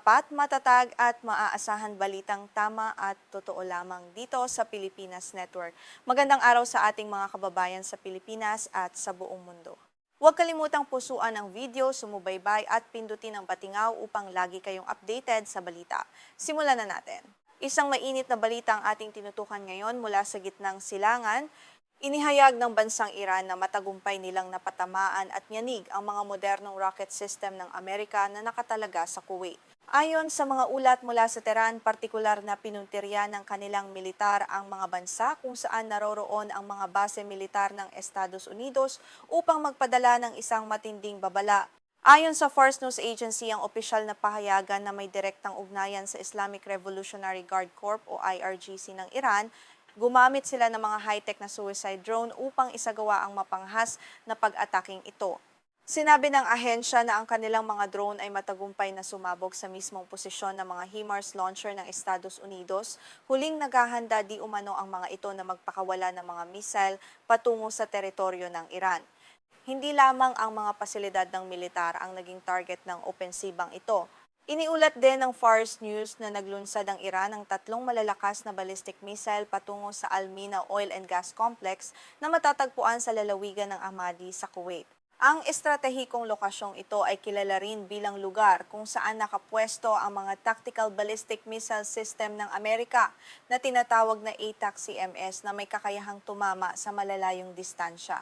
tapat, matatag at maaasahan balitang tama at totoo lamang dito sa Pilipinas Network. Magandang araw sa ating mga kababayan sa Pilipinas at sa buong mundo. Huwag kalimutang pusuan ang video, sumubaybay at pindutin ang patingaw upang lagi kayong updated sa balita. Simulan na natin. Isang mainit na balita ang ating tinutukan ngayon mula sa gitnang silangan. Inihayag ng bansang Iran na matagumpay nilang napatamaan at nyanig ang mga modernong rocket system ng Amerika na nakatalaga sa Kuwait. Ayon sa mga ulat mula sa Tehran, partikular na pinuntirya ng kanilang militar ang mga bansa kung saan naroroon ang mga base militar ng Estados Unidos upang magpadala ng isang matinding babala. Ayon sa Fars News Agency, ang opisyal na pahayagan na may direktang ugnayan sa Islamic Revolutionary Guard Corps o IRGC ng Iran, gumamit sila ng mga high-tech na suicide drone upang isagawa ang mapanghas na pag-ataking ito. Sinabi ng ahensya na ang kanilang mga drone ay matagumpay na sumabog sa mismong posisyon ng mga HIMARS launcher ng Estados Unidos, huling naghahanda di umano ang mga ito na magpakawala ng mga missile patungo sa teritoryo ng Iran. Hindi lamang ang mga pasilidad ng militar ang naging target ng opensibang ito. Iniulat din ng Fars News na naglunsad ang Iran ng 3 malalakas na ballistic missile patungo sa Almina Oil and Gas Complex na matatagpuan sa lalawigan ng Ahmadi sa Kuwait. Ang estratehikong lokasyong ito ay kilala rin bilang lugar kung saan nakapwesto ang mga Tactical Ballistic Missile System ng Amerika na tinatawag na ATAC-CMS na may kakayahang tumama sa malalayong distansya.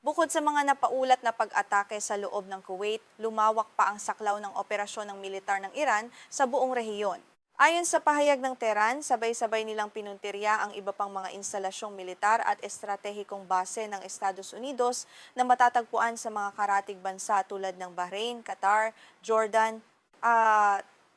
Bukod sa mga napaulat na pag-atake sa loob ng Kuwait, lumawak pa ang saklaw ng operasyon ng militar ng Iran sa buong rehiyon. Ayon sa pahayag ng Tehran, sabay-sabay nilang pinuntirya ang iba pang mga instalasyong militar at estratehikong base ng Estados Unidos na matatagpuan sa mga karatig bansa tulad ng Bahrain, Qatar, Jordan,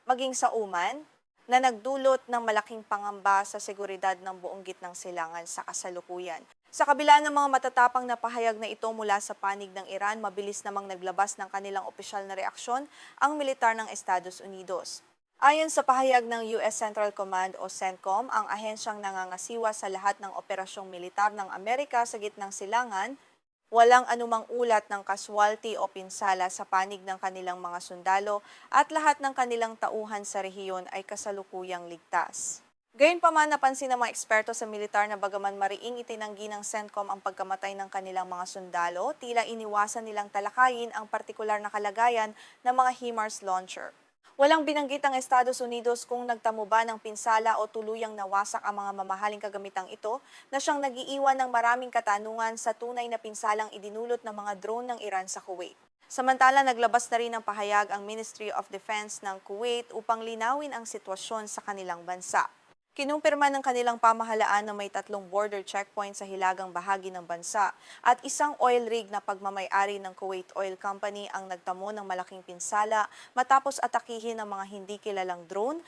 maging sa Oman, na nagdulot ng malaking pangamba sa seguridad ng buong gitnang silangan sa kasalukuyan. Sa kabila ng mga matatapang na pahayag na ito mula sa panig ng Iran, mabilis namang naglabas ng kanilang opisyal na reaksyon ang militar ng Estados Unidos. Ayon sa pahayag ng US Central Command o CENTCOM, ang ahensyang nangangasiwa sa lahat ng operasyong militar ng Amerika sa gitnang silangan, walang anumang ulat ng casualty o pinsala sa panig ng kanilang mga sundalo at lahat ng kanilang tauhan sa rehiyon ay kasalukuyang ligtas. Gayunpaman, napansin ng mga eksperto sa militar na bagaman mariing itinanggi ng CENTCOM ang pagkamatay ng kanilang mga sundalo, tila iniwasan nilang talakayin ang partikular na kalagayan ng mga HIMARS launcher. Walang binanggit ang Estados Unidos kung nagtamo ba ng pinsala o tuluyang nawasak ang mga mamahaling kagamitang ito na siyang nagiiwan ng maraming katanungan sa tunay na pinsalang idinulot ng mga drone ng Iran sa Kuwait. Samantala, naglabas na rin ng pahayag ang Ministry of Defense ng Kuwait upang linawin ang sitwasyon sa kanilang bansa. Kinumpirma ng kanilang pamahalaan na may 3 border checkpoint sa hilagang bahagi ng bansa at isang oil rig na pagmamay-ari ng Kuwait Oil Company ang nagtamo ng malaking pinsala matapos atakihin ng mga hindi kilalang drone,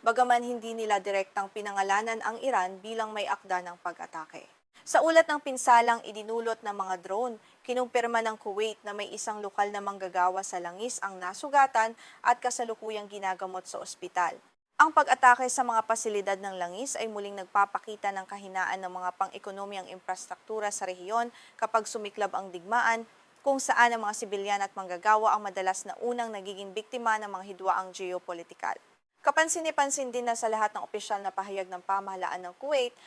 bagaman hindi nila direktang pinangalanan ang Iran bilang may akda ng pag-atake. Sa ulat ng pinsalang idinulot ng mga drone, kinumpirma ng Kuwait na may isang lokal na manggagawa sa langis ang nasugatan at kasalukuyang ginagamot sa ospital. Ang pag-atake sa mga pasilidad ng langis ay muling nagpapakita ng kahinaan ng mga pang-ekonomiyang infrastruktura sa rehiyon kapag sumiklab ang digmaan, kung saan ang mga sibilyan at manggagawa ang madalas na unang nagiging biktima ng mga hidwaang geopolitikal. Kapansin-pansin din na sa lahat ng opisyal na pahayag ng pamahalaan ng Kuwait,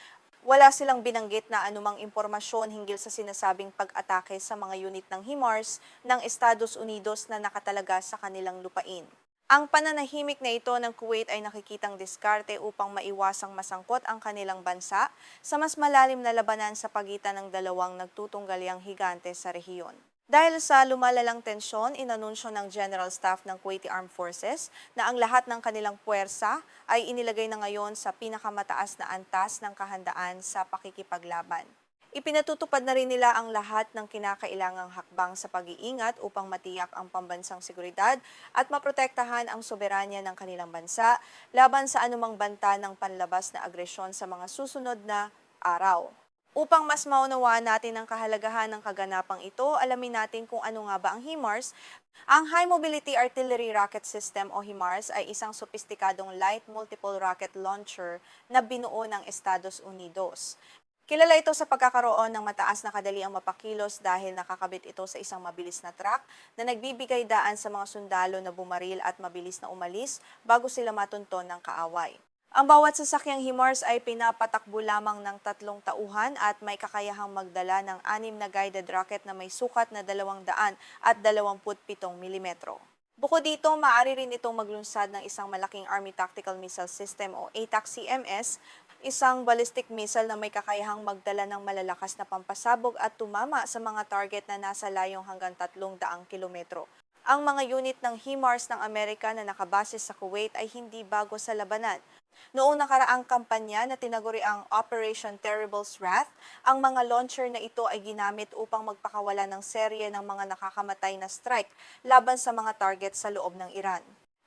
wala silang binanggit na anumang impormasyon hinggil sa sinasabing pag-atake sa mga unit ng HIMARS ng Estados Unidos na nakatalaga sa kanilang lupain. Ang pananahimik na ito ng Kuwait ay nakikitang diskarte upang maiwasang masangkot ang kanilang bansa sa mas malalim na labanan sa pagitan ng dalawang nagtutunggalyang higante sa rehiyon. Dahil sa lumalalang tensyon, inanunsyo ng General Staff ng Kuwaiti Armed Forces na ang lahat ng kanilang puwersa ay inilagay na ngayon sa pinakamataas na antas ng kahandaan sa pakikipaglaban. Ipinatutupad na rin nila ang lahat ng kinakailangang hakbang sa pag-iingat upang matiyak ang pambansang seguridad at maprotektahan ang soberanya ng kanilang bansa laban sa anumang banta ng panlabas na agresyon sa mga susunod na araw. Upang mas maunawaan natin ang kahalagahan ng kaganapang ito, alamin natin kung ano nga ba ang HIMARS. Ang High Mobility Artillery Rocket System o HIMARS ay isang sopistikadong light multiple rocket launcher na binuo ng Estados Unidos. Kilala ito sa pagkakaroon ng mataas na kadaliang mapakilos dahil nakakabit ito sa isang mabilis na truck na nagbibigay daan sa mga sundalo na bumaril at mabilis na umalis bago sila matunton ng kaaway. Ang bawat sasakyang HIMARS ay pinapatakbo lamang ng 3 tauhan at may kakayahang magdala ng 6 na guided rocket na may sukat na 227 mm. Bukod dito, maaari rin itong maglunsad ng isang malaking Army Tactical Missile System o ATAC-CMS, isang ballistic missile na may kakayahang magdala ng malalakas na pampasabog at tumama sa mga target na nasa layong hanggang 300 kilometro. Ang mga unit ng HIMARS ng Amerika na nakabase sa Kuwait ay hindi bago sa labanan. Noong nakaraang kampanya na tinaguri ang Operation Terrible's Wrath, ang mga launcher na ito ay ginamit upang magpakawala ng serye ng mga nakakamatay na strike laban sa mga target sa loob ng Iran.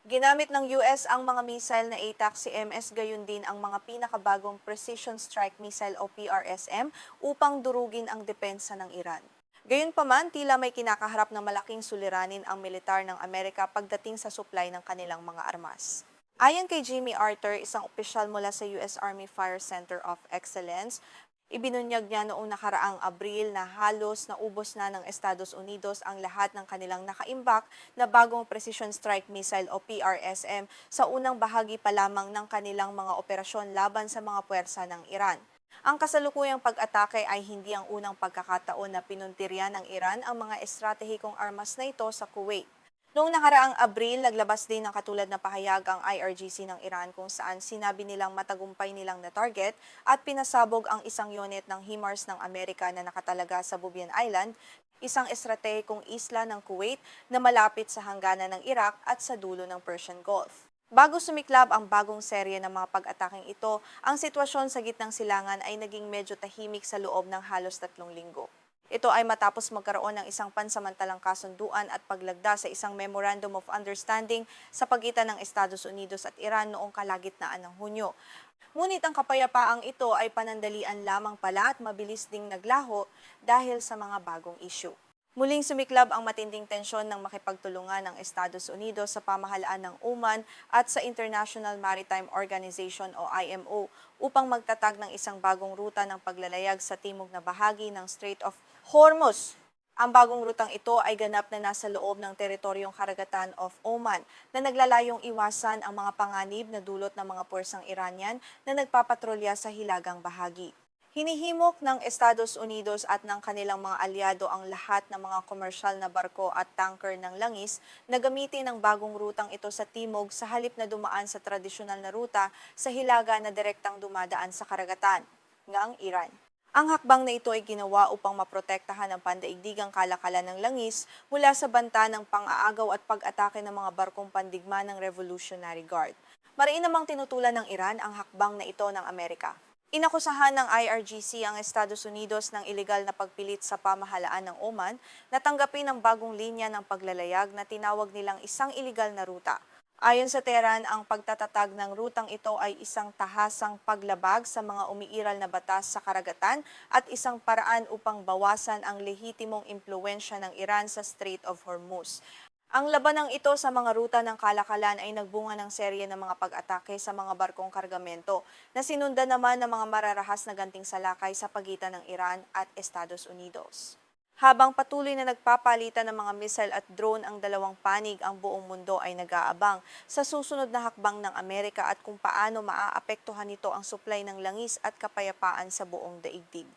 Ginamit ng US ang mga missile na ATAC-CMS, gayon din ang mga pinakabagong Precision Strike Missile o PRSM upang durugin ang depensa ng Iran. Gayunpaman, tila may kinakaharap na malaking suliranin ang militar ng Amerika pagdating sa supply ng kanilang mga armas. Ayon kay Jimmy Arthur, isang opisyal mula sa US Army Fire Center of Excellence, ibinunyag niya noong nakaraang Abril na halos naubos na ng Estados Unidos ang lahat ng kanilang nakaimbak na bagong Precision Strike Missile o PRSM sa unang bahagi pa lamang ng kanilang mga operasyon laban sa mga puwersa ng Iran. Ang kasalukuyang pag-atake ay hindi ang unang pagkakataon na pinuntirya ng Iran ang mga estratehikong armas na ito sa Kuwait. Noong nakaraang Abril, naglabas din ng katulad na pahayag ang IRGC ng Iran kung saan sinabi nilang matagumpay nilang na target at pinasabog ang isang unit ng HIMARS ng Amerika na nakatalaga sa Bubiyan Island, isang estratehikong isla ng Kuwait na malapit sa hangganan ng Iraq at sa dulo ng Persian Gulf. Bago sumiklab ang bagong serye ng mga pag-ataking ito, ang sitwasyon sa gitnang silangan ay naging medyo tahimik sa loob ng halos 3 linggo. Ito ay matapos magkaroon ng isang pansamantalang kasunduan at paglagda sa isang Memorandum of Understanding sa pagitan ng Estados Unidos at Iran noong kalagitnaan ng Hunyo. Ngunit ang kapayapaang ito ay panandalian lamang pala at mabilis ding naglaho dahil sa mga bagong issue. Muling sumiklab ang matinding tensyon ng makipagtulungan ng Estados Unidos sa pamahalaan ng Oman at sa International Maritime Organization o IMO upang magtatag ng isang bagong ruta ng paglalayag sa timog na bahagi ng Strait of Hormuz. Ang bagong rutang ito ay ganap na nasa loob ng teritoryong karagatan of Oman na naglalayong iwasan ang mga panganib na dulot ng mga puwersang Iranian na nagpapatrolya sa hilagang bahagi. Hinihimok ng Estados Unidos at ng kanilang mga aliado ang lahat ng mga komersyal na barko at tanker ng langis na gamitin ang bagong rutang ito sa timog sa halip na dumaan sa tradisyonal na ruta sa hilaga na direktang dumadaan sa karagatan, ngang Iran. Ang hakbang na ito ay ginawa upang maprotektahan ang pandaigdigang kalakalan ng langis mula sa banta ng pang-aagaw at pag-atake ng mga barkong pandigma ng Revolutionary Guard. Mariin namang tinutulan ng Iran ang hakbang na ito ng Amerika. Inakusahan ng IRGC ang Estados Unidos ng ilegal na pagpilit sa pamahalaan ng Oman na tanggapin ang bagong linya ng paglalayag na tinawag nilang isang ilegal na ruta. Ayon sa Tehran, ang pagtatatag ng rutang ito ay isang tahasang paglabag sa mga umiiral na batas sa karagatan at isang paraan upang bawasan ang lehitimong impluwensya ng Iran sa Strait of Hormuz. Ang labanang ito sa mga ruta ng kalakalan ay nagbunga ng serye ng mga pag-atake sa mga barkong kargamento na sinundan naman ng mga mararahas na ganting salakay sa pagitan ng Iran at Estados Unidos. Habang patuloy na nagpapalitan ng mga missile at drone ang dalawang panig, ang buong mundo ay nag-aabang sa susunod na hakbang ng Amerika at kung paano maaapektuhan nito ang supply ng langis at kapayapaan sa buong daigdig.